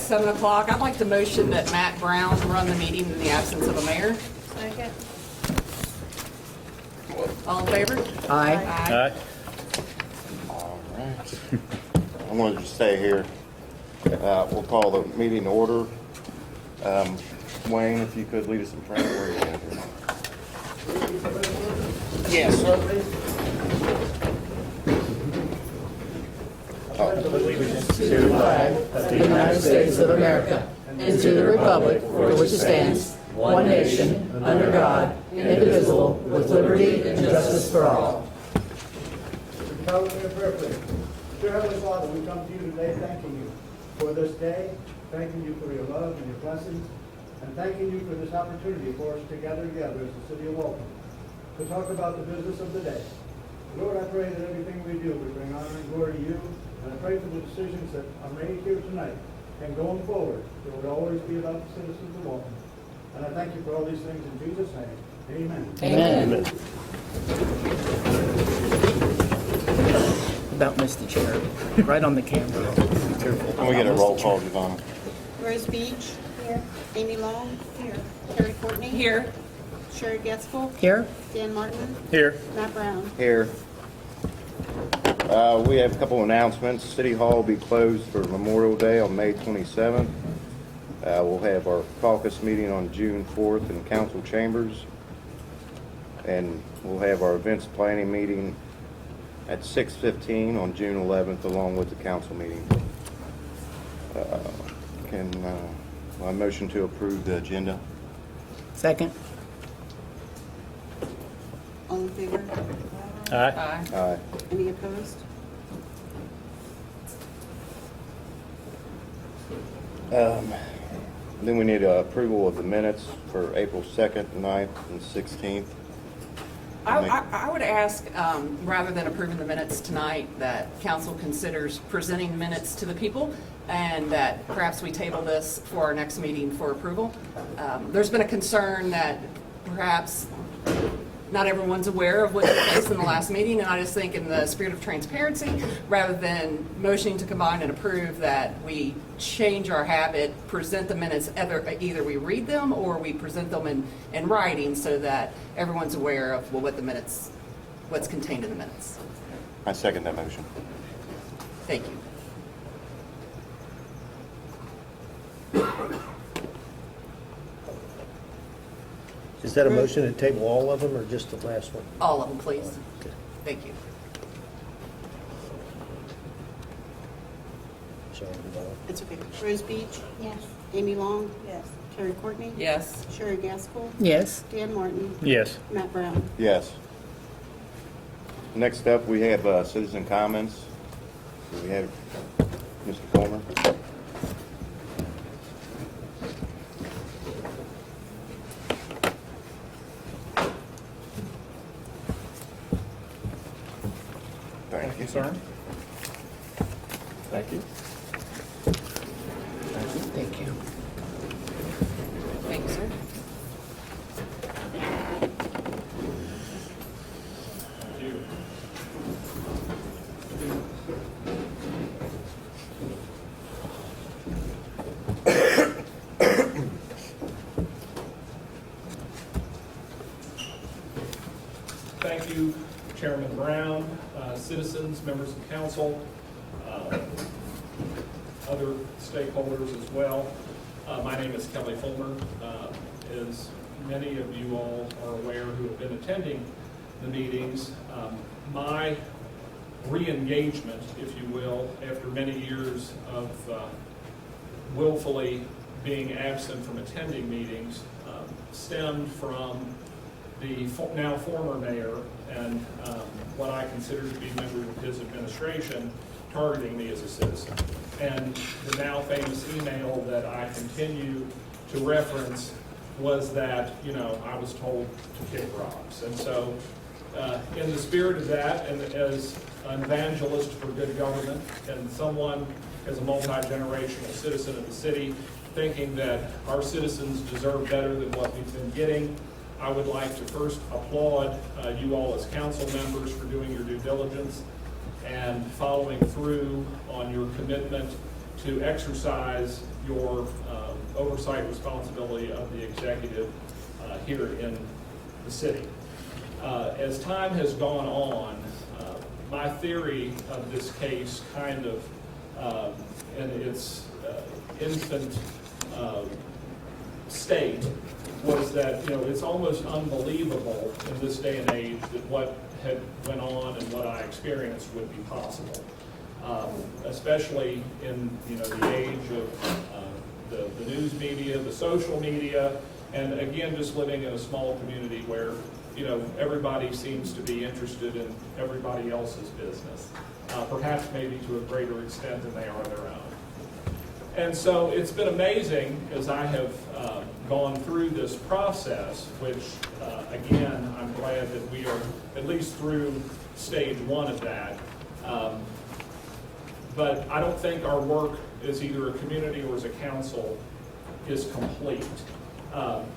7 o'clock. I'd like to motion that Matt Brown run the meeting in the absence of a mayor. Second. All in favor? Aye. Aye. All right. I'm going to just stay here. We'll call the meeting to order. Wayne, if you could lead us in prayer. Where are you at here? Yes, sir. To the flag of the United States of America and to the republic for which it stands, one nation, under God, indivisible, with liberty and justice for all. Cover me in prayer, please. Dear Heavenly Father, we come to you today thanking you for this day, thanking you for your love and your blessings, and thanking you for this opportunity for us to gather together as the city of Walton to talk about the business of the day. Lord, I pray that everything we do we bring honor and glory to you, and I pray for the decisions that are made here tonight and going forward, it would always be about the citizens of Walton. And I thank you for all these things in Jesus' name. Amen. Amen. About missed the chair. Right on the camera. Be careful. Can we get a roll call, Giovanna? Rose Beach. Here. Amy Long. Here. Terry Courtney. Here. Sherry Gaskell. Here? Dan Martin. Here. Matt Brown. Here. We have a couple announcements. City Hall will be closed for Memorial Day on May 27th. We'll have our caucus meeting on June 4th in council chambers. And we'll have our events planning meeting at 6:15 on June 11th, along with the council meeting. I motion to approve the agenda? Second? All in favor? Aye. Aye. Any opposed? Then we need approval of the minutes for April 2nd, 9th, and 16th. I would ask, rather than approving the minutes tonight, that council considers presenting minutes to the people, and that perhaps we table this for our next meeting for approval. There's been a concern that perhaps not everyone's aware of what took place in the last meeting, and I just think in the spirit of transparency, rather than motioning to combine and approve, that we change our habit, present the minutes, either we read them or we present them in writing so that everyone's aware of what's contained in the minutes. I second that motion. Thank you. Is that a motion to table all of them or just the last one? All of them, please. Thank you. Sorry, Giovanna. It's okay. Rose Beach. Yes. Amy Long. Yes. Terry Courtney. Yes. Sherry Gaskell. Yes. Dan Martin. Yes. Matt Brown. Yes. Next up, we have citizen comments. We have Mr. Fulmer. Thank you, sir. Thank you. Thank you. Thank you, sir. Thank you, Chairman Brown, citizens, members of council, other stakeholders as well. My name is Kelly Fulmer. As many of you all are aware who have been attending the meetings, my re-engagement, if you will, after many years of willfully being absent from attending meetings, stemmed from the now former mayor and what I consider to be members of his administration targeting me as a citizen. And the now famous email that I continue to reference was that, I was told to kick rocks. And so in the spirit of that, and as an evangelist for good government and someone as a multi-generational citizen of the city, thinking that our citizens deserve better than what we've been getting, I would like to first applaud you all as council members for doing your due diligence and following through on your commitment to exercise your oversight responsibility of the executive here in the city. As time has gone on, my theory of this case kind of, in its infant state, was that, it's almost unbelievable in this day and age that what had went on and what I experienced would be possible. Especially in, the age of the news media, the social media, and again, just living in a small community where, everybody seems to be interested in everybody else's business, perhaps maybe to a greater extent than they are their own. And so it's been amazing as I have gone through this process, which, again, I'm glad that we are at least through stage one of that. But I don't think our work as either a community or as a council is complete.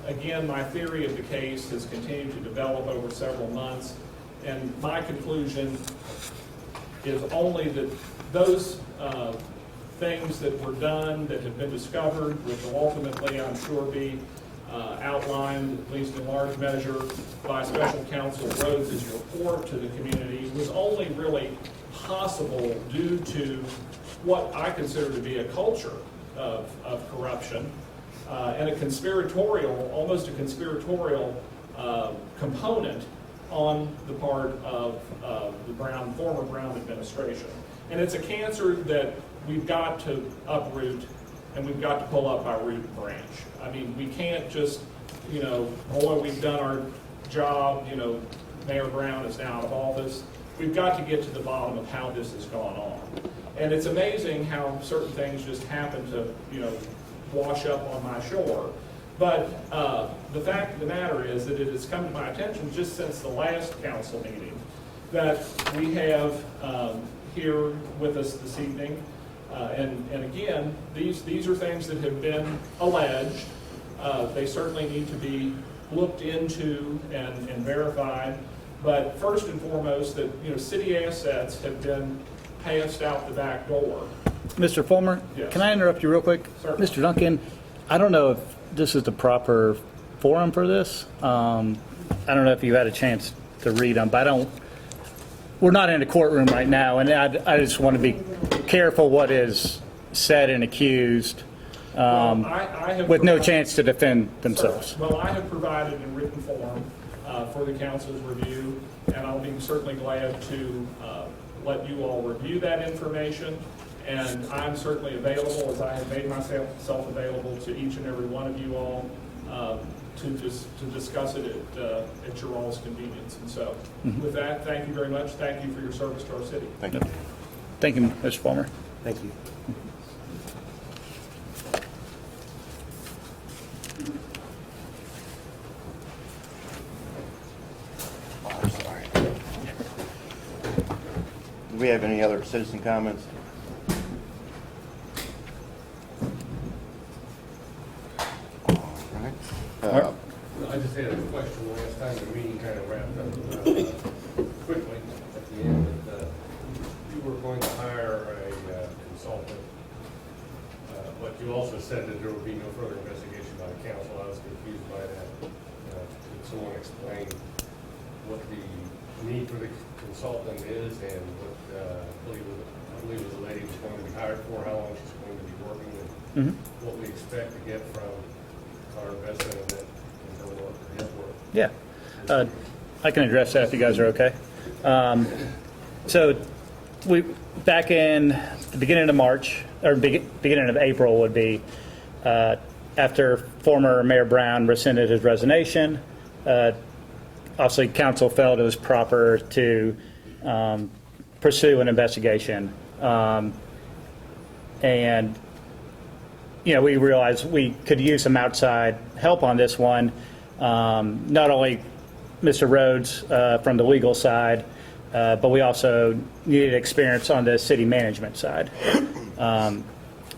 Again, my theory of the case has continued to develop over several months, and my conclusion is only that those things that were done, that have been discovered, which will ultimately, I'm sure, be outlined, at least in large measure, by Special Counsel Rhodes' report to the community, was only really possible due to what I consider to be a culture of form and a conspiratorial, almost a conspiratorial component on the part of the former Brown administration. And it's a cancer that we've got to uproot and we've got to pull up by root and branch. I mean, we can't just, although we've done our job, Mayor Brown is now out of office, we've got to get to the bottom of how this has gone on. And it's amazing how certain things just happen to, wash up on my shore. But the fact of the matter is that it has come to my attention just since the last council meeting that we have here with us this evening. And again, these are things that have been alleged. They certainly need to be looked into and verified. But first and foremost, that city assets have been passed out the back door. Mr. Fulmer, Yes. Can I interrupt you real quick? Certainly. Mr. Duncan, I don't know if this is the proper forum for this. I don't know if you had a chance to read them, but we're not in a courtroom right now, and I just want to be careful what is said and accused I have with no provided- chance to defend themselves. Well, I have provided in written form for the council's review, and I'll be certainly glad to let you all review that information. And I'm certainly available, as I have made myself available to each and every one of you all, to discuss it at your all's convenience. And so, with that, thank you very much. Thank you for your service to our city. Thank you. Thank you, Mr. Fulmer. Thank you. Do we have any other citizen comments? All right. I just had a question last time the meeting kind of wrapped up quickly at the end, that you were going to hire a consultant, but you also said that there would be no further investigation by the council. I was confused by that. Could someone explain what the need for the consultant is and what I believe it was a lady who's going to be hired for, how long she's going to be working, and what we expect to get from our investment in that, and her work, or his work. Yeah, I can address that if you guys are okay. So we, back in the beginning of March, or beginning of April would be, after former Mayor Brown rescinded his resignation, obviously council felt it was proper to pursue an investigation. And we realized we could use some outside help on this one. Not only Mr. Rhodes from the legal side, but we also needed experience on the city management side.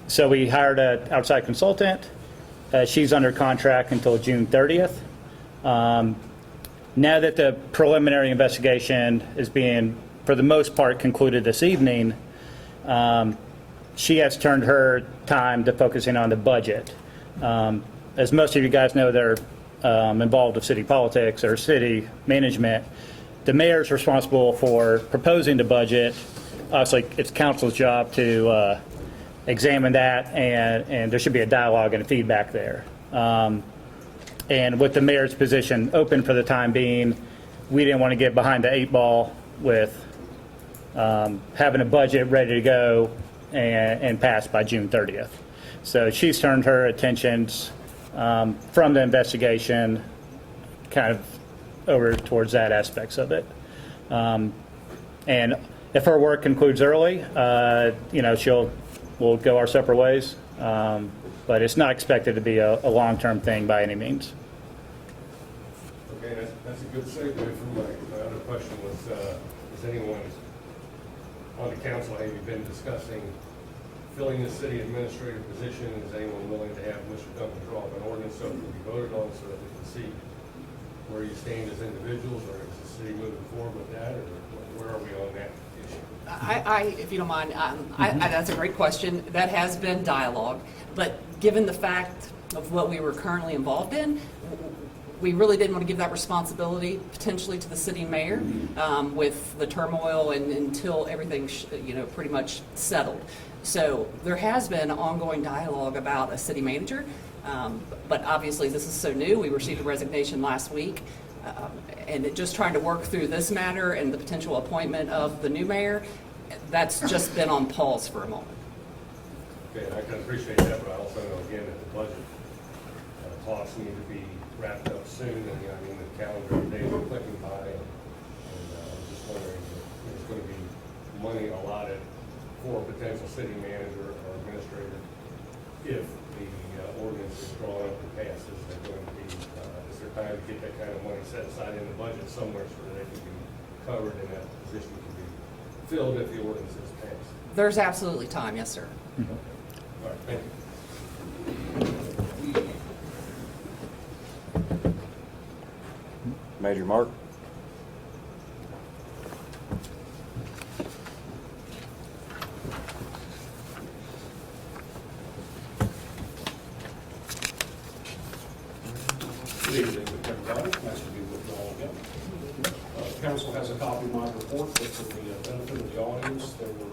So we hired an outside consultant. She's under contract until June 30th. Now that the preliminary investigation is being, for the most part, concluded this evening, she has turned her time to focusing on the budget. As most of you guys know, they're involved with city politics or city management. The mayor's responsible for proposing the budget. Obviously, it's council's job to examine that, and there should be a dialogue and a feedback there. And with the mayor's position open for the time being, we didn't want to get behind the 8 ball with having a budget ready to go and passed by June 30th. So she's turned her attentions from the investigation kind of over towards that aspects of it. And if her work concludes early, we'll go our separate ways. But it's not expected to be a long-term thing by any means. Okay, that's a good segue from my other question was, is anyone on the council, have you been discussing filling the city administrator position? Is anyone willing to have Mr. Duncan draw up an ordinance so it can be voted on so that we can see where you stand as individuals, or is the city moving forward with that, or where are we on that issue? If you don't mind, that's a great question. That has been dialogue, but given the fact of what we were currently involved in, we really didn't want to give that responsibility potentially to the city mayor with the turmoil and until everything pretty much settled. So there has been ongoing dialogue about a city manager, but obviously this is so new. We received a resignation last week, and just trying to work through this matter and the potential appointment of the new mayor, that's just been on pause for a moment. Okay, I can appreciate that, but I also know again that the budget talks need to be wrapped up soon, and the calendar days are clicking by, and I'm just wondering if there's going to be money allotted for a potential city manager or administrator if the ordinance is drawn up and passes. They're going to be, is there time to get that kind of money set aside in the budget somewhere so that they can be covered and that position can be filled if the ordinance is passed? There's absolutely time, yes, sir. All right, thank you. Major Mark? Good evening, everybody. Nice to be with you all again. Council has a copy of my report, but for the benefit of the audience, there were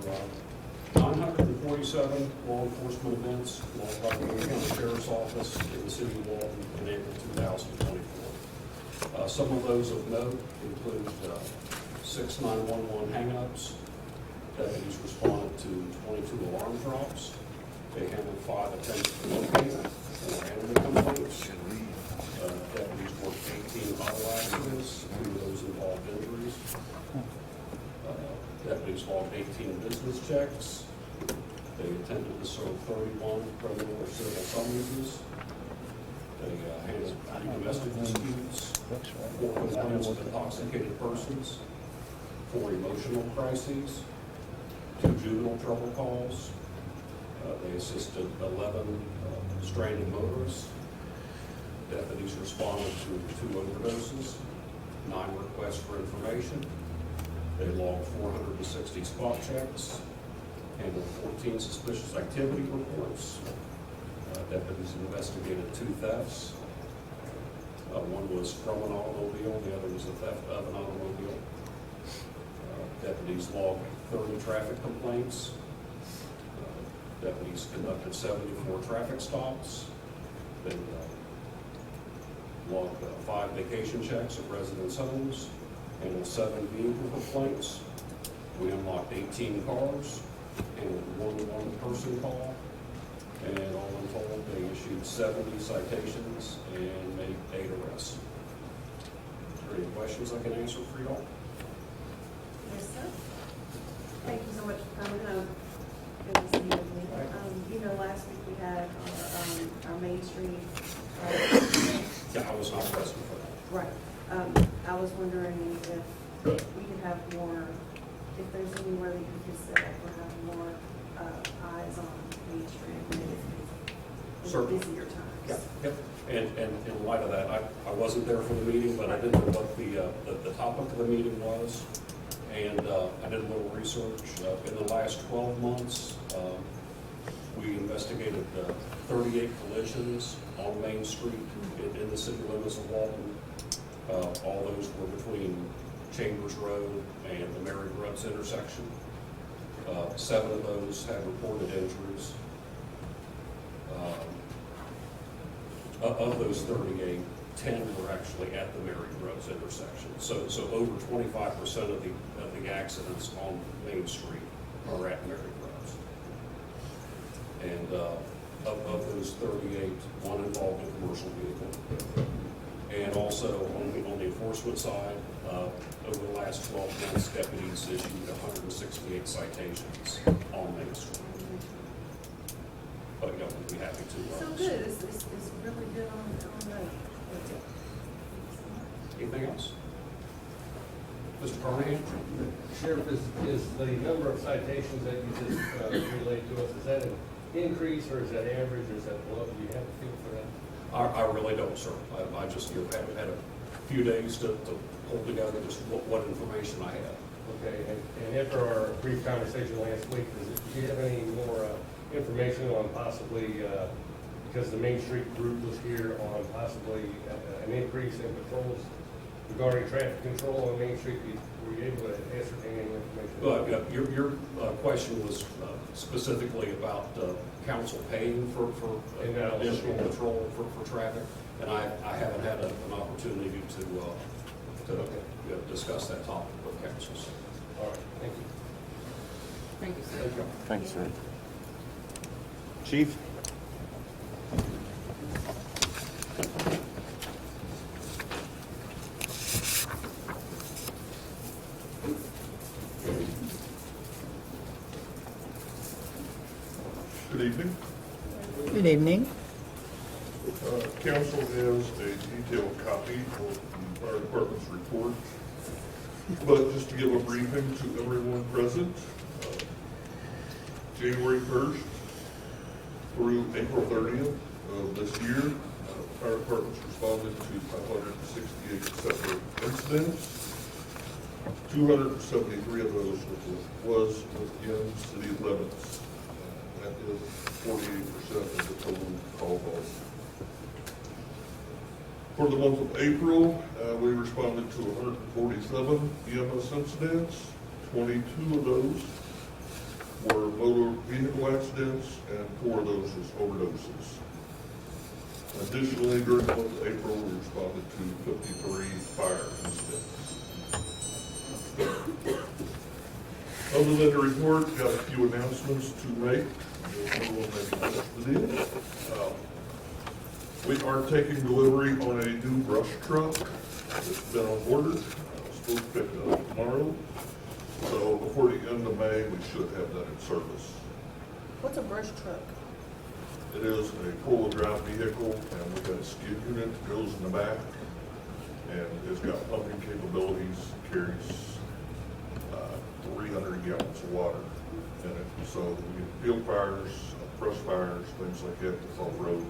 947 law enforcement events launched by the Wayne County Sheriff's Office in the city of Walton in April 2024. Some of those of note include 6 911 hang-ups. Deputies responded to 22 alarm drops. They handled 5 attempts to locate or animal complaints. Deputies worked 18 auto accidents, 2 of those involved injuries. Deputies logged 18 business checks. They attempted to serve 31 criminal or civil summonses. They handled 3 domestic disputes, 4 complaints of intoxicated persons, 4 emotional crises, 2 juvenile trouble calls. They assisted 11 stranded motorists. Deputies responded to 2 overdoses, 9 requests for information. They logged 460 spot checks, handled 14 suspicious activity reports. Deputies investigated 2 thefts. One was from an automobile, the other was a theft of an automobile. Deputies logged 30 traffic complaints. Deputies conducted 74 traffic stops. They logged 5 vacation checks at residents' homes, handled 7 vehicle complaints. We unlocked 18 cars, handled 1 one-person call, and all in total, they issued 70 citations and made 8 arrests. Are there any questions I can answer for y'all? Yes, sir. Thank you so much for coming home. Good to see you with me. Last week we had our Main Street. Yeah, I was not present for that. Right. I was wondering if we could have more, if there's anywhere that you could set up or have more eyes on Main Street in Certainly. busier times. Yep. And in light of that, I wasn't there for the meeting, but I did know what the topic of the meeting was. And I did a little research. In the last 12 months, We investigated 38 collisions on Main Street in the city limits of Walton. All those were between Chambers Road and the Mary Grubbs intersection. 7 of those had reported injuries. Of those 38, 10 were actually at the Mary Grubbs intersection. So over 25% of the accidents on Main Street are at Mary Grubbs. And of those 38, 1 involved a commercial vehicle. And also on the enforcement side, over the last 12 months, deputies issued 168 citations on Main Street. But yeah, we'd be happy to. So good, it's really good on that. Anything else? Mr. Carnahan? Sheriff, is the number of citations that you just relayed to us, is that an increase or is that average or is that below? Do you have a feel for that? I really don't, sir. I just haven't had a few days to pull together just what information I have. Okay, and after our brief conversation last week, do you have any more information on possibly, because the Main Street group was here, on possibly an increase in patrols regarding traffic control on Main Street? Were you able to ascertain any information? Your question was specifically about council paying for additional patrol for traffic, and I haven't had an opportunity to discuss that topic with councils. All right, thank you. Thank you, sir. Thanks, sir. Chief? Good evening. Good evening. Council has a detailed copy of the fire department's report, but just to give a briefing to everyone present, January 1st through April 30th of this year, fire departments responded to 568 separate incidents. 273 of those was within city limits. That is 48% of the total call volume. For the month of April, we responded to 147 EMS incidents. 22 of those were motor vehicle accidents, and 4 of those was overdoses. Additionally, during the month of April, we responded to 53 fire incidents. Other than the report, got a few announcements to make. We are taking delivery on a new brush truck. It's been on order. Supposed to pick it up tomorrow. So before the end of May, we should have that in service. What's a brush truck? It is a four-wheel drive vehicle, and we've got a skid unit that goes in the back, and it's got pumping capabilities, carries 300 gallons of water in it. So we get field fires, brush fires, things like that that's off road.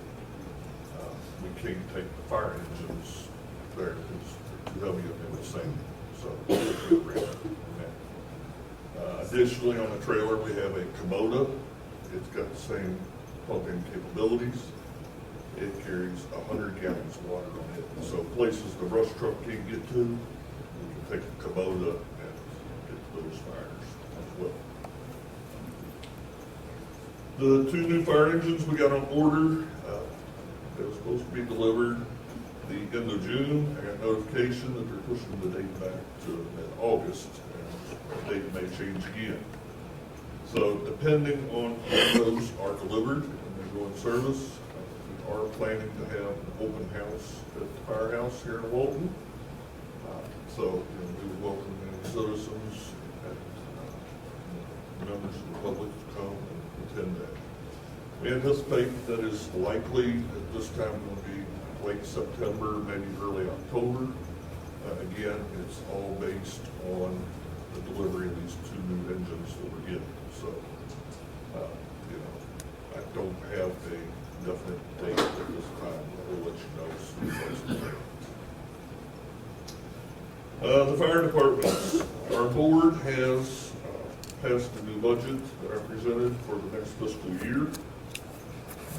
We can't take the fire engines there because they're too heavy and they would sink. So additionally, on the trailer, we have a Kubota. It's got the same pumping capabilities. It carries 100 gallons of water on it. So places the brush truck can't get to, we can take the Kubota and get to those fires as well. The 2 new fire engines we got on order, they were supposed to be delivered the end of June. I got notification that they're pushing the date back to mid-August, and the date may change again. So depending on when those are delivered and they go in service, we are planning to have an open house at the firehouse here in Walton. So we would welcome any citizens and members of the public to come and attend that. We anticipate that it's likely at this time going to be late September, maybe early October. Again, it's all based on the delivery of these 2 new engines that we're getting. So, I don't have a definite date at this time. We'll let you know as soon as the fire departments, our board has passed a new budget that I presented for the next fiscal year.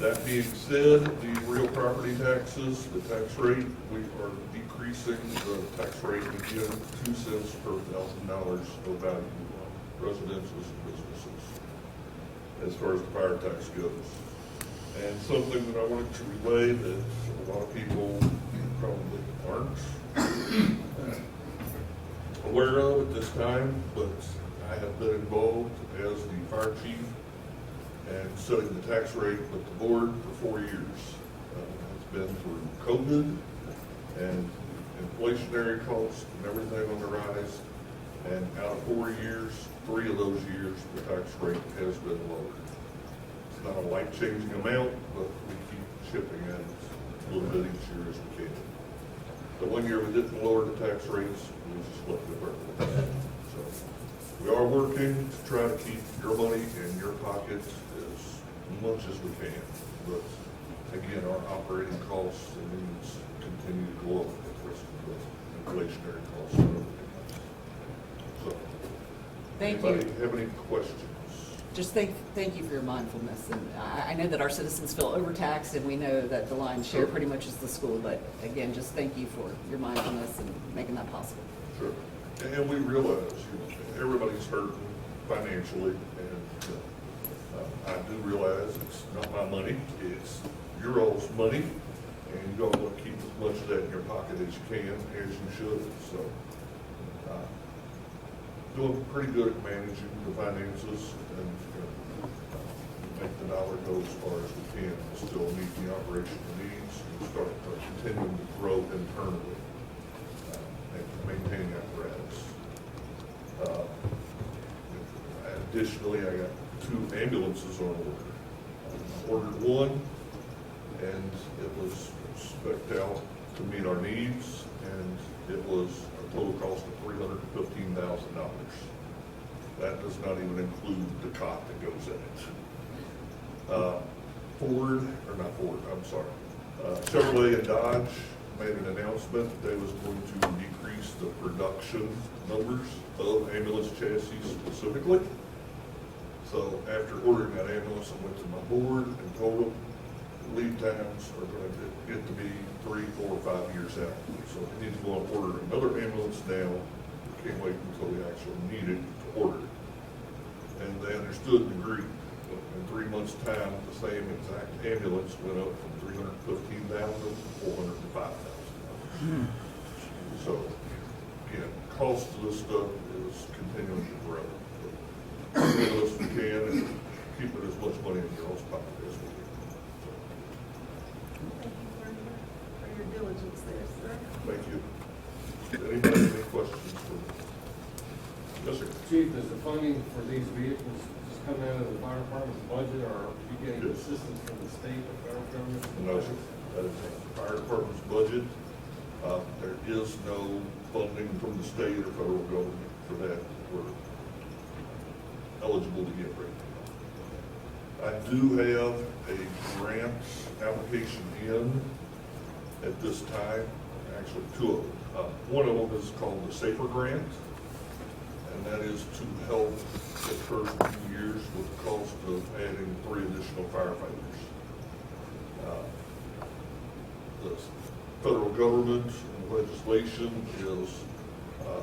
That being said, the real property taxes, the tax rate, we are decreasing the tax rate again 2 cents per $1,000 of value on residences and businesses as far as the fire tax goes. And something that I wanted to relay that a lot of people probably aren't aware of at this time, but I have been involved as the fire chief and setting the tax rate with the board for 4 years. It's been through COVID and inflationary costs and everything on the rise. And out of 4 years, 3 of those years, the tax rate has been lowered. It's not a life-changing amount, but we keep chipping at it a little bit each year as we can. The 1 year we didn't lower the tax rates, we just left it where it was. So we are working to try to keep your money in your pocket as much as we can. But again, our operating costs and needs continue to go up with the rest of the inflationary costs and everything else. So, Thank anybody you. have any questions? Just thank you for your mindfulness. And I know that our citizens feel overtaxed, and we know that the lion's share pretty much is the school. But again, just thank you for your mindfulness and making that possible. Sure. And we realize, everybody's hurting financially, and I do realize it's not my money, it's your all's money, and you don't want to keep as much of that in your pocket as you can, as you should. So, doing pretty good at managing the finances and make the dollar go as far as we can, and still meet the operational needs and start continuing to grow internally and maintaining apparatus. Additionally, I got 2 ambulances on order. I ordered one, and it was spec'd out to meet our needs, and it was a total cost of $315,000. That does not even include the cot that goes in it. Chevrolet and Dodge made an announcement that they was going to decrease the production numbers of ambulance chassis specifically. So after ordering that ambulance, I went to my board and told them lead times are going to get to be 3, 4, 5 years out. So we need to go and order another ambulance now. We can't wait until we actually need it to order it. And they understood and agreed. In 3 months' time, the same exact ambulance went up from $315,000 to $405,000. So, again, cost of this stuff is continuing to grow. Do the best we can and keep it as much money in your own pocket as we can. Thank you for your diligence there, sir. Thank you. Anybody have any questions for me? Yes, sir. Chief, does the funding for these vehicles just come out of the fire department's budget, or are you getting Yes. assistance from the state or federal government? No, sir. That is the fire department's budget. There is no funding from the state or federal government for that. We're eligible to get right now. I do have a grant application in at this time, actually 2 of them. One of them is called the SAFER Grant, and that is to help the first few years with the cost of adding 3 additional firefighters. The federal government and legislation is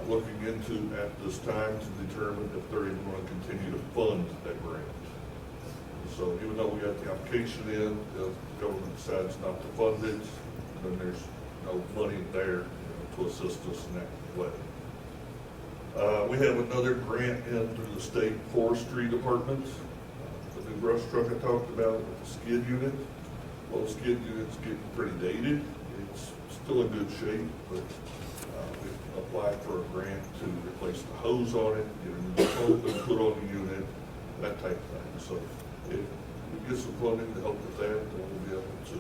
looking into at this time to determine if they're even going to continue to fund that grant. So even though we got the application in, if the government decides not to fund it, then there's no money there to assist us in that way. We have another grant in through the state forestry department. The new brush truck I talked about with the skid unit. Well, the skid unit's getting pretty dated. It's still in good shape, but we applied for a grant to replace the hose on it, get a new pump and put on the unit, that type of thing. So if we get some funding to help with that, then we'll be able to,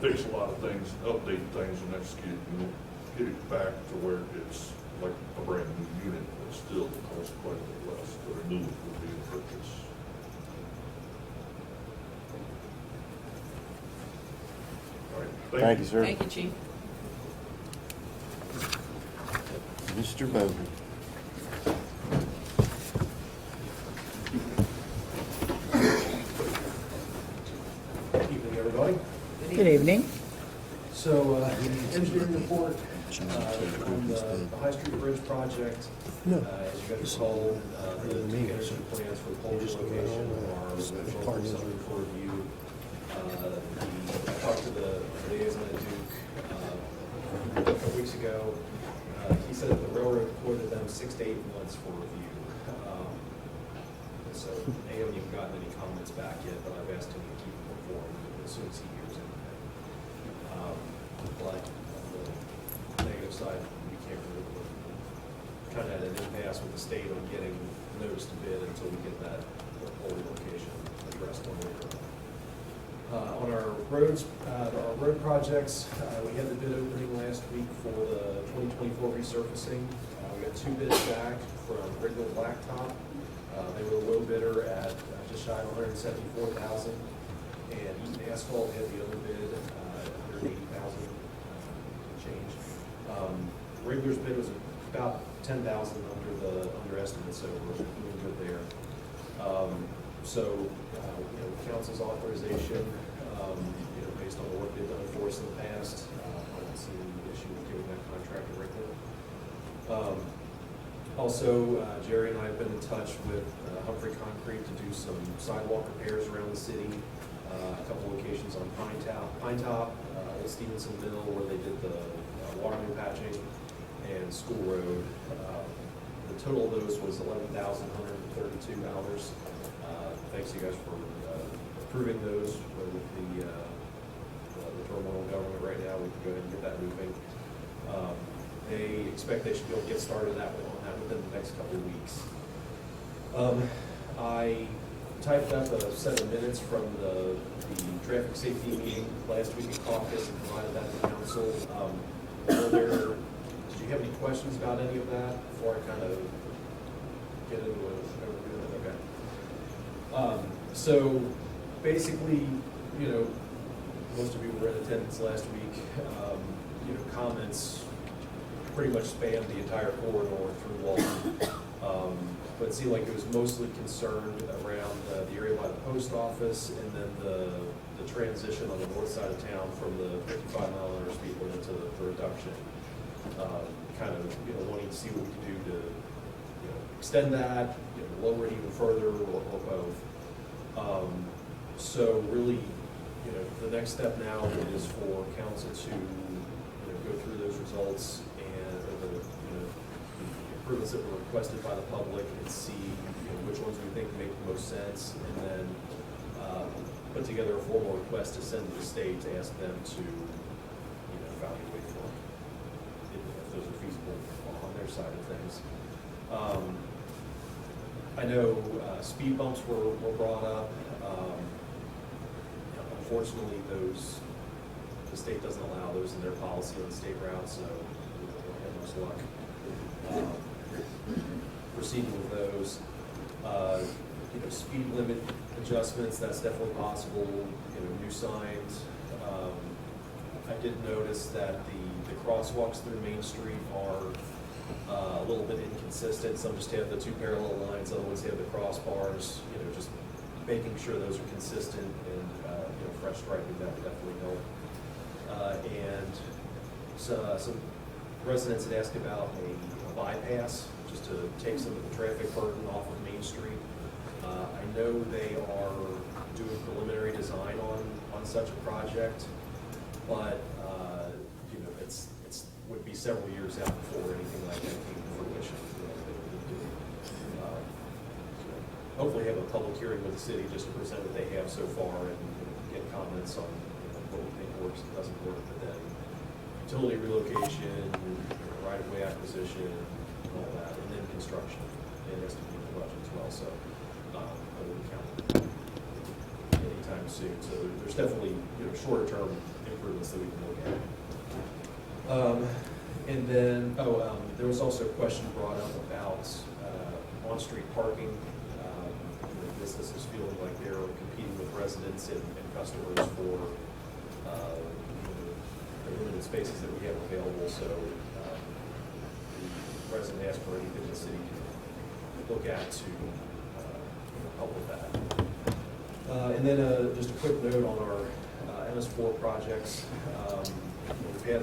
fix a lot of things, update things on that skid unit, get it back to where it's like a brand new unit, but still costs quite a bit less than a new one would be in purchase. All right, Thank you, sir. Thank you, Chief. Mr. Bowman. Evening, everybody. Good evening. So, engineering report on the High Street Bridge project. No. As you guys recall, the energy plans for the Polish location are both subject for review. I talked to the liaison at Duke a couple weeks ago. He said that the railroad quoted them 6 to 8 months for review. So they haven't even gotten any comments back yet, but I've asked him to keep them informed as soon as he hears anything. But on the negative side, we can't really, kind of at an impasse with the state on getting notice to bid until we get that whole location addressed one way or another. On our roads, our road projects, we had the bid opening last week for the 2024 resurfacing. We got 2 bids back from Rickville Blacktop. They were the low bidder at just shy of $174,000, and Eaton Asphalt had the other bid at $180,000 change. Riggler's bid was about $10,000 under estimate, so we're doing good there. Council's authorization, based on the work they've done for us in the past, I don't see any issue with giving that contract to Rickler. Also, Jerry and I have been in touch with Humphrey Concrete to do some sidewalk repairs around the city. A couple locations on Pine Top, Old Stevenson Mill, where they did the water main patching, and School Road. The total of those was $11,132. Thanks you guys for approving those. With the turmoil in government right now, we can go ahead and get that moving. They expect they should be able to get started on that within the next couple of weeks. I typed up a set of minutes from the traffic safety meeting last week in caucus and provided that to council. Did you have any questions about any of that before I kind of get into an overview of it? Okay. So basically, most of you were in attendance last week. Comments pretty much spanned the entire corridor through Walton. But it seemed like it was mostly concerned around the area by the post office and then the transition on the north side of town from the 55-mile-an-hour speed limit to the reduction. Wanting to see what we can do to extend that, lower it even further, or both. So really, the next step now is for council to go through those results and the improvements that were requested by the public and see which ones we think make the most sense, and then put together a formal request to send to the state to ask them to evaluate for if those are feasible on their side of things. I know speed bumps were brought up. Unfortunately, the state doesn't allow those in their policy on the state route, so we don't have much luck proceeding with those. Speed limit adjustments, that's definitely possible. New signs. I did notice that the crosswalks through Main Street are a little bit inconsistent. Some just have the 2 parallel lines, other ones have the crossbars. Just making sure those are consistent and fresh striping, that would definitely help. And so some residents had asked about a bypass, just to take some of the traffic burden off of Main Street. I know they are doing preliminary design on such a project, but it would be several years out before anything like that came to fruition. Hopefully have a public hearing with the city just to present what they have so far and get comments on what we think works and doesn't work, but then utility relocation, right-of-way acquisition, and all that, and then construction. It has to be in the budget as well, so I wouldn't count anytime soon. So there's definitely shorter-term improvements that we can look at. And then, there was also a question brought up about on-street parking. Businesses feeling like they're competing with residents and customers for the limited spaces that we have available. So the president asked for anything the city can look at to help with that. And then just a quick note on our MS4 projects. We've had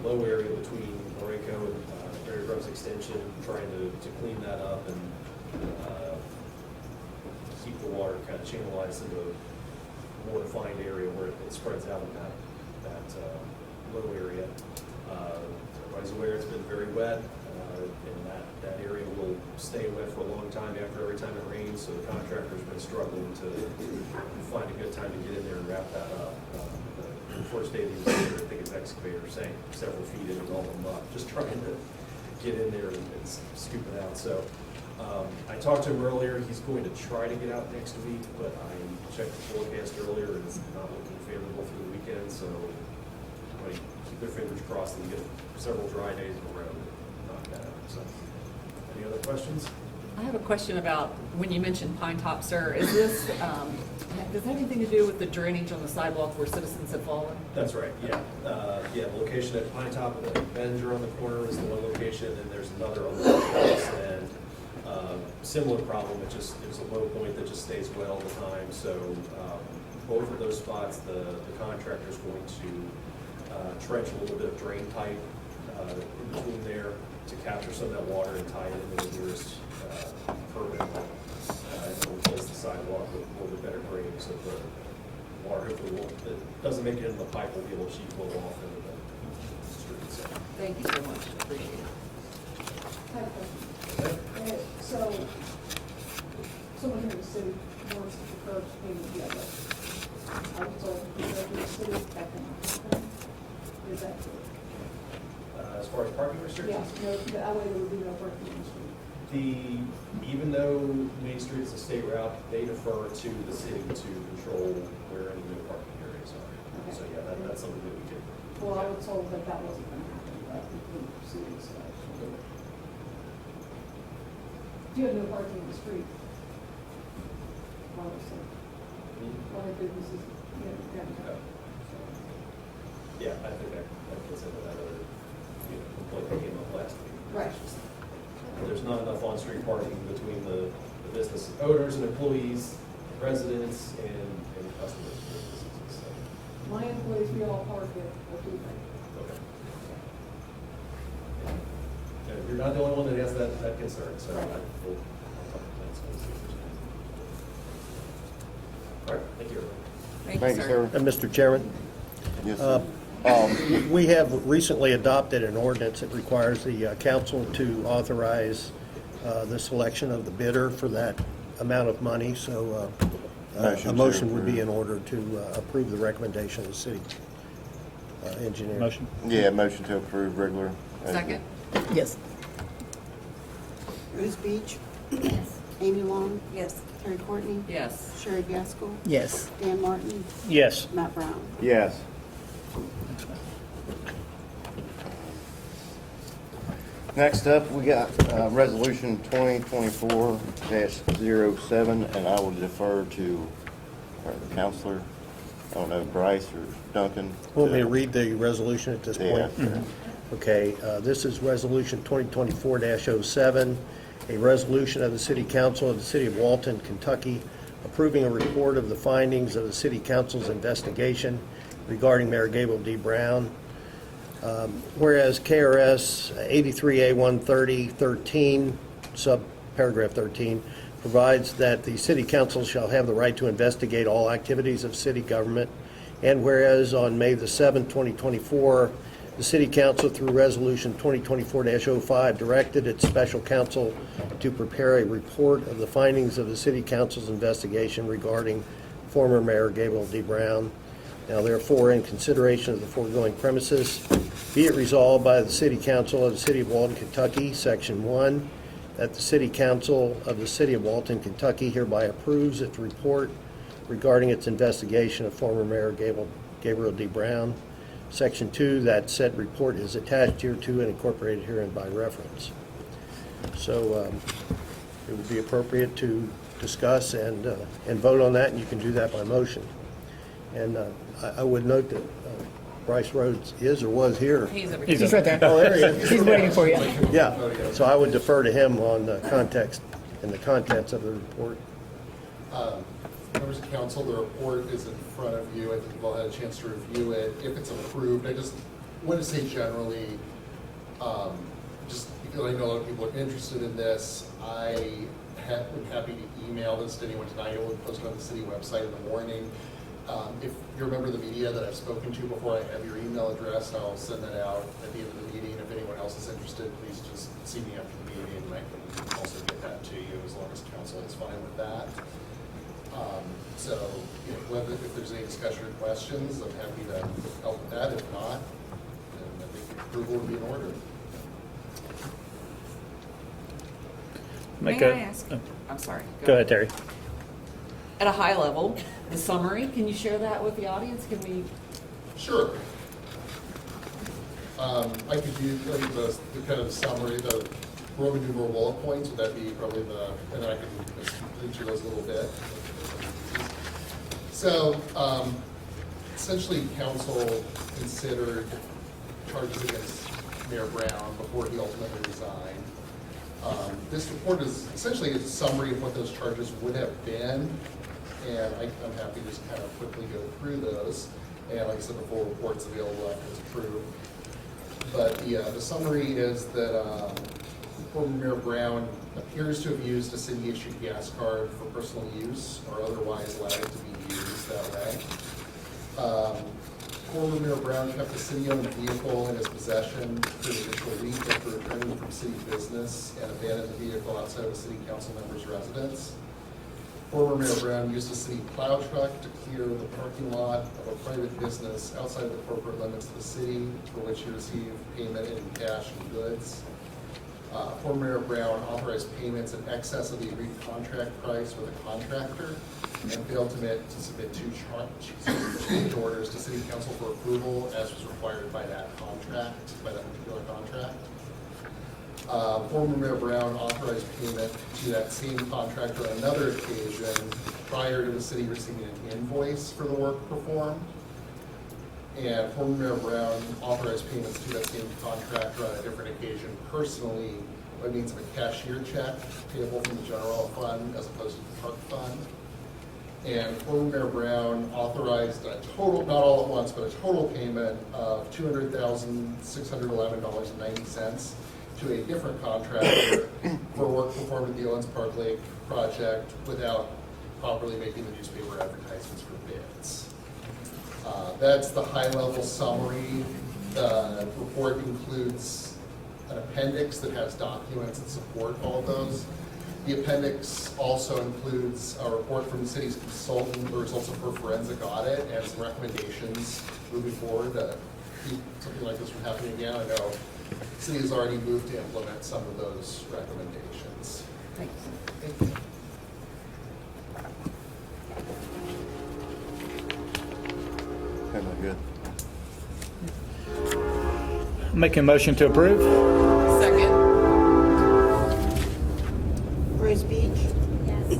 the low area between Marenco and Berry Groves Extension, trying to clean that up and keep the water kind of channelized into a more defined area where it spreads out in that low area. Everybody's aware it's been very wet, and that area will stay wet for a long time after every time it rains, so the contractor's been struggling to find a good time to get in there and wrap that up. The first day that he was there, I think his excavator sank several feet into all the mud, just trying to get in there and scoop it out. So I talked to him earlier. He's going to try to get out next week, but I checked the forecast earlier, and it's not looking favorable for the weekend, so everybody keep their fingers crossed and get several dry days in a row and knock that out. So, any other questions? I have a question about when you mentioned Pine Top, sir. Is this, does that have anything to do with the drainage on the sidewalk where citizens have fallen? That's right, yeah. The location at Pine Top, the Avenger on the corner is the one location, and there's another on the house, and similar problem. It was a low point that just stays wet all the time. So both of those spots, the contractor's going to trench a little bit of drain pipe in between there to capture some of that water and tie it into the nearest curb inlet, and then replace the sidewalk with a little bit better grading, so the water, if it doesn't make it into the pipe, will be able to sheet flow off into the street. So. Thank you so much. Appreciate it. I have a question. So, someone here in the city wants to prefer payment via electric. I was told to go to the city, that cannot happen. Is that true? As far as parking restrictions? Yeah, no, that way there would be no parking in the street. Even though Main Street is a state route, they defer to the city to control where any no parking areas are. Okay. So yeah, that's something that we could. Well, I was told that that wasn't going to happen, but we can proceed, so. Do you have no parking in the street? Obviously. One of the businesses, you know, downtown. Yeah, I think that gets into that other, complaint that came up last week. Right. There's not enough on-street parking between the business owners and employees, residents, and customers. So. My employees, we all park at Blue Bank. Okay. And you're not the only one that has that concern, so Right. I'll talk to Lance and see if there's anything. All right, thank you, everyone. Thank you, sir. And Mr. Chairman, Yes, sir. we have recently adopted an ordinance that requires the council to authorize the selection of the bidder for that amount of money. So a motion would be in order to approve the recommendation of the city engineer. Motion? Yeah, motion to approve regular. Second? Yes. Bruce Beach? Yes. Amy Long? Yes. Terry Courtney? Yes. Sherry Gaskell? Yes. Dan Martin? Yes. Matt Brown? Yes. Next up, we got Resolution 2024-07, and I will defer to our counselor, I don't know, Bryce or Duncan. Want me to read the resolution at this Yeah. point? Okay, this is Resolution 2024-07, a resolution of the City Council of the City of Walton, Kentucky, approving a report of the findings of the City Council's investigation regarding Mayor Gabriel D. Brown. Whereas KRS 83A130-13, subparagraph 13, provides that the City Council shall have the right to investigate all activities of city government, and whereas on May the 7th, 2024, the City Council, through Resolution 2024-05, directed its special counsel to prepare a report of the findings of the City Council's investigation regarding former Mayor Gabriel D. Brown. Now, therefore, in consideration of the foregoing premises, be it resolved by the City Council of the City of Walton, Kentucky, Section 1, that the City Council of the City of Walton, Kentucky hereby approves its report regarding its investigation of former Mayor Gabriel D. Brown. Section 2, that said report is attached hereto and incorporated herein by reference. So it would be appropriate to discuss and vote on that, and you can do that by motion. And I would note that Bryce Rhodes is or was here. He's over He's here. He's right there. Oh, there he is. He's waiting for you. Yeah, so I would defer to him on the context and the contents of the report. Members of council, the report is in front of you. I think you've all had a chance to review it. If it's approved, I just want to say generally, just because I know a lot of people are interested in this, I'm happy to email this to anyone tonight. It will be posted on the city website in the morning. If you're a member of the media that I've spoken to before, I have your email address. I'll send that out at the end of the meeting. If anyone else is interested, please just see me after the meeting, and I can also get that to you as long as council is fine with that. So, if there's any discussion or questions, I'm happy to help with that. If not, then I think approval would be in order. May I ask? I'm sorry. Go ahead, Terry. At a high level, the summary, can you share that with the audience? Can we? Sure. I could do like the kind of summary, the Roman numeral bullet points. Would that be probably and then I can lead you those a little bit. So, essentially, council considered charges against Mayor Brown before he ultimately resigned. This report is essentially a summary of what those charges would have been, and I'm happy to just kind of quickly go through those. And like I said, the full report's available after it's approved. But the summary is that former Mayor Brown appears to have used a city-issued gas card for personal use or otherwise allowed it to be used that way. Former Mayor Brown kept a city-owned vehicle in his possession for an initial week after returning from city business and abandoned the vehicle outside of a city council member's residence. Former Mayor Brown used a city plow truck to clear the parking lot of a private business outside the corporate limits of the city, for which he received payment in cash and goods. Former Mayor Brown authorized payments in excess of the agreed contract price with a contractor and failed to submit two change orders to city council for approval as was required by that particular contract. Former Mayor Brown authorized payment to that same contractor on another occasion prior to the city receiving an invoice for the work performed. And former Mayor Brown authorized payments to that same contractor on a different occasion personally by means of a cashier check payable from the general fund as opposed to the park fund. And former Mayor Brown authorized a total, not all at once, but a total payment of $200,611.90 to a different contractor for work performed at the Owens Park Lake project without properly making the newspaper advertisements for bids. That's the high-level summary. The report includes an appendix that has documents that support all of those. The appendix also includes a report from the city's consultant, the results of her forensic audit, and some recommendations moving forward to keep something like this from happening again. I know the city has already moved to implement some of those recommendations. Thanks. Thank you. Am I good? Make a motion to approve. Second. Rose Beach, Yes.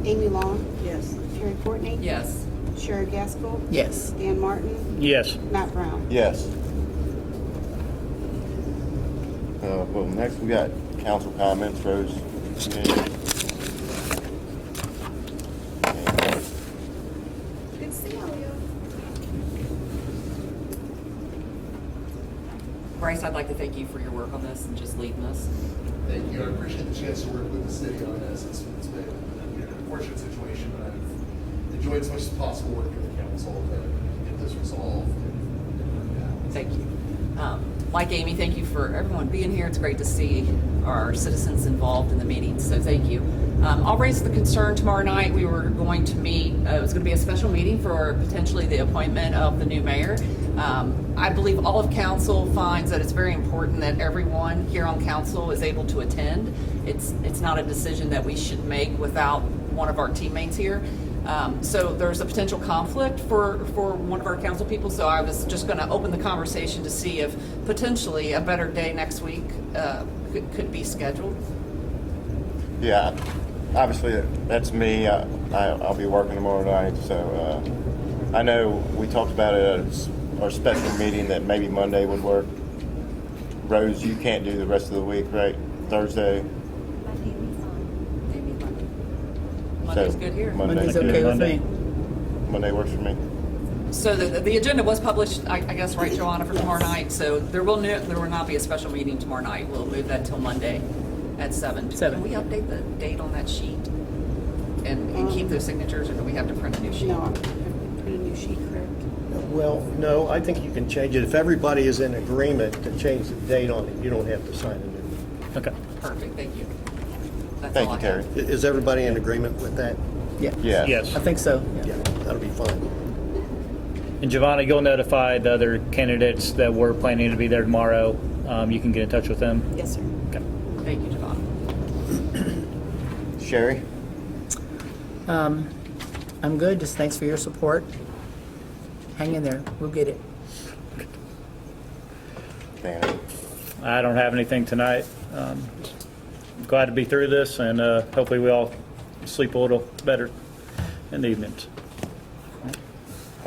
Amy Long, Yes. Terry Courtney, Yes. Sherry Gaskell, Yes. Dan Martin, Yes. Matt Brown. Yes. Well, next we got council comments, Rose. Good to see all of you. Bryce, I'd like to thank you for your work on this and just leading us. Thank you. I appreciate the chance to work with the city on this. It's been an unfortunate situation, but I've enjoyed as much as possible working with the council to get this resolved. Thank you. Like Amy, thank you for everyone being here. It's great to see our citizens involved in the meetings, so thank you. I'll raise the concern tomorrow night. We were going to meet, it was going to be a special meeting for potentially the appointment of the new mayor. I believe all of council finds that it's very important that everyone here on council is able to attend. It's not a decision that we should make without one of our teammates here. So there's a potential conflict for one of our council people, so I was just going to open the conversation to see if potentially a better day next week could be scheduled. Yeah, obviously that's me. I'll be working tomorrow night, so I know we talked about it at our special meeting that maybe Monday would work. Rose, you can't do the rest of the week, right? Thursday? Monday's good here. Monday's good. okay with Monday. me. Monday works for me. So the agenda was published, I guess, right, Joanna, for tomorrow night, so there will not be a special meeting tomorrow night. We'll move that till Monday at 7. 7. Can we update the date on that sheet and keep those signatures, or do we have to print a new sheet? No, I'm gonna print a new sheet, correct? Well, no, I think you can change it. If everybody is in agreement to change the date on it, you don't have to sign a new one. Okay. Perfect, thank you. That's Thank all you, I have. Terry. Is everybody in agreement with that? Yeah. Yes. Yes. I think so. Yeah, that'll be fine. And Giovanna, you'll notify the other candidates that we're planning to be there tomorrow. You can get in touch with them. Yes, sir. Okay. Thank you, Giovanna. Sherry? I'm good. Just thanks for your support. Hang in there. We'll get it. Danny? I don't have anything tonight. Glad to be through this, and hopefully we all sleep a little better in the evenings.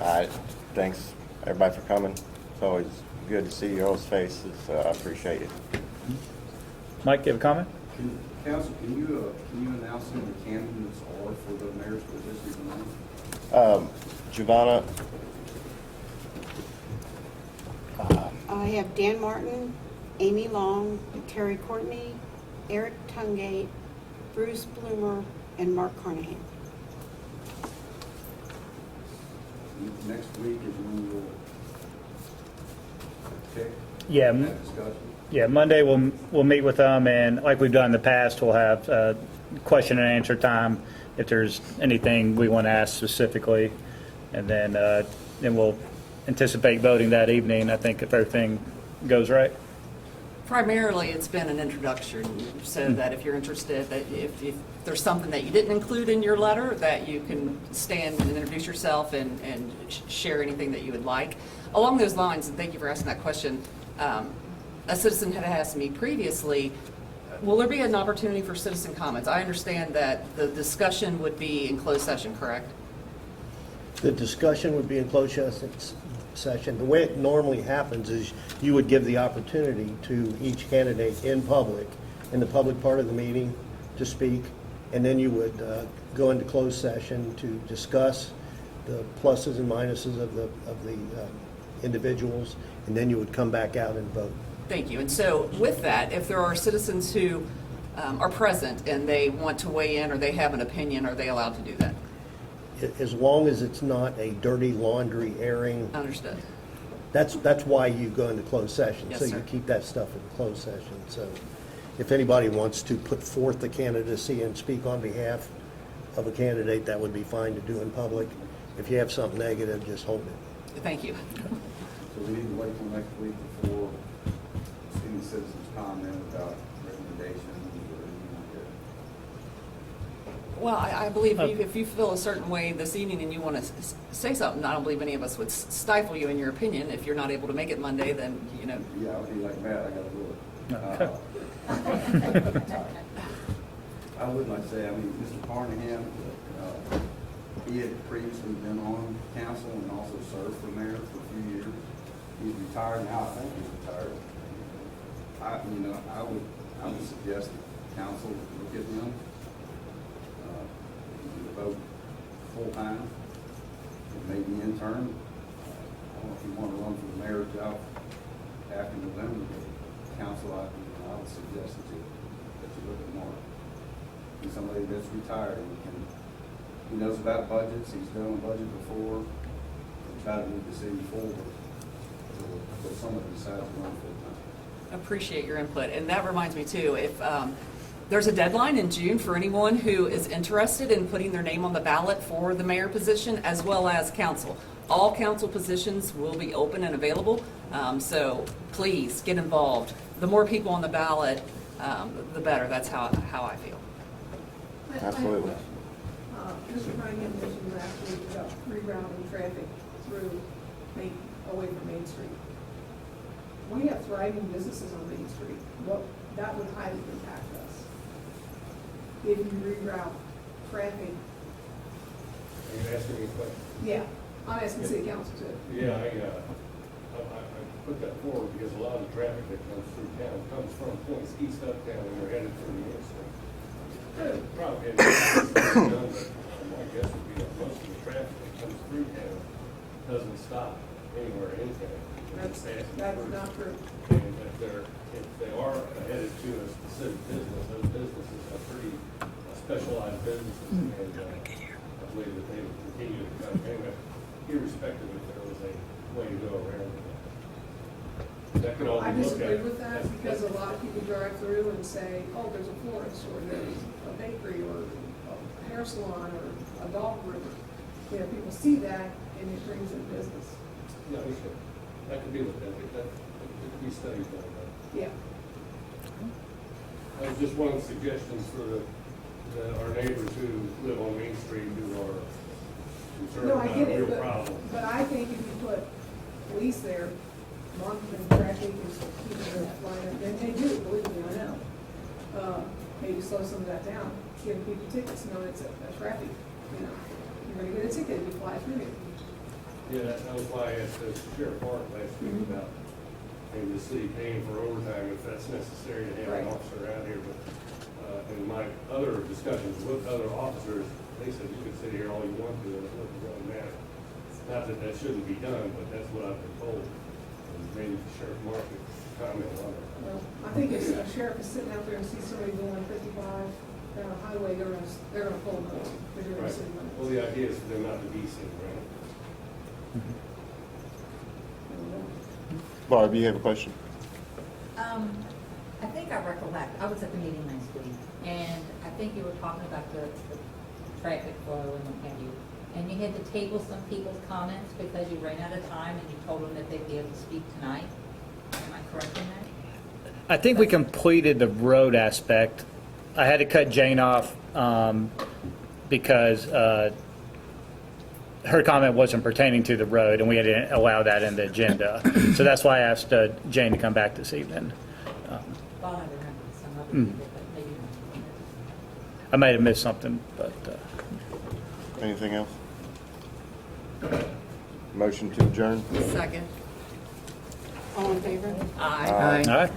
All right. Thanks, everybody, for coming. It's always good to see your all's faces, so I appreciate it. Mike, you have a comment? Council, can you announce who the candidates are for the mayor's position tonight? Giovanna? I have Dan Martin, Amy Long, Terry Courtney, Eric Tungate, Bruce Bloomer, and Mark Carnahan. Next week is when we'll pick Yeah. that discussion. Yeah, Monday we'll meet with them, and like we've done in the past, we'll have question and answer time if there's anything we want to ask specifically, and then we'll anticipate voting that evening, I think, if everything goes right. Primarily, it's been an introduction, so that if you're interested, that if there's something that you didn't include in your letter, that you can stand and introduce yourself and share anything that you would like. Along those lines, and thank you for asking that question, a citizen had asked me previously, will there be an opportunity for citizen comments? I understand that the discussion would be in closed session, correct? The discussion would be in closed session. The way it normally happens is you would give the opportunity to each candidate in public, in the public part of the meeting, to speak, and then you would go into closed session to discuss the pluses and minuses of the individuals, and then you would come back out and vote. Thank you. And so with that, if there are citizens who are present and they want to weigh in or they have an opinion, are they allowed to do that? As long as it's not a dirty laundry airing. Understood. That's why you go into closed session. Yes, So sir. you keep that stuff in closed session. So if anybody wants to put forth the candidacy and speak on behalf of a candidate, that would be fine to do in public. If you have something negative, just hold it. Thank you. So we need to wait till next week before seeing citizens comment about recommendations or anything like that. Well, I believe if you feel a certain way this evening and you want to say something, I don't believe any of us would stifle you in your opinion. If you're not able to make it Monday, then, you know. Yeah, I'll be like Matt, I gotta do it. I would like to say, I mean, Mr. Carnahan, he had previously been on council and also served for mayor for a few years. He's retired now, I think he's retired. I would suggest that council look at him, vote full-time, maybe intern. I don't know if you want to run for the mayor's job after November, but council, I would suggest that you look at Mark. He's somebody that's retired and he knows about budgets, he's done a budget before, and try to move the city forward. So somebody decides to run full-time. Appreciate your input. And that reminds me too, if there's a deadline in June for anyone who is interested in putting their name on the ballot for the mayor position as well as council. All council positions will be open and available, so please get involved. The more people on the ballot, the better. That's how I feel. Absolutely. Mr. Ryan mentioned last week about rerouting traffic through away from Main Street. We have thriving businesses on Main Street. Well, that would highly impact us. If you reroute traffic. Are you asking me a question? Yeah, I'm asking city council too. Yeah, I put that forward because a lot of the traffic that comes through town comes from points east uptown and they're headed for the interstate. Probably, and it's done, but my guess would be that most of the traffic that comes through town doesn't stop anywhere in town. That's not true. And if they are headed to a specific business, those businesses are pretty specialized businesses, and I believe that they would continue to come anyway, irrespective if there was a way to go around it. That could all I be looked disagree at. with that because a lot of people drive through and say, oh, there's a florist or there's a bakery or a hair salon or a dog groomer. You know, people see that and it brings in business. Yeah, we should. That could be looked at, that could be studied on that. Yeah. That was just one of the suggestions for our neighbors who live on Main Street who are concerned No, I about get a it, real problem. but I think if you put police there, monitoring traffic and keeping that line, and they do, believe me, I know. Maybe slow some of that down, giving people tickets, knowing it's a traffic, you know, you're gonna get a ticket if you fly through here. Yeah, that was why I asked the Sheriff Park last week about maybe the city paying for overtime if that's necessary to have an Right. officer out here. But in my other discussions with other officers, they said you could sit here all you want to and it wouldn't really matter. Not that that shouldn't be done, but that's what I've been told. And maybe Sheriff Mark could comment on it. Well, I think if a sheriff is sitting out there and sees somebody going 55 down a highway, they're gonna pull them over, because you're in Right. city limits. Well, the idea is for them not to be seen, right? Barb, you have a question? I think I recollect, I was at the meeting last week, and I think you were talking about the traffic flow and what have you. And you had to table some people's comments because you ran out of time and you told them that they'd be able to speak tonight. Am I correct in that? I think we completed the road aspect. I had to cut Jane off because her comment wasn't pertaining to the road, and we had to allow that in the agenda. So that's why I asked Jane to come back this evening. Thought I remembered some other people, but maybe not. I might have missed something, but Anything else? Motion to adjourn? Second. All in favor? Aye. all right.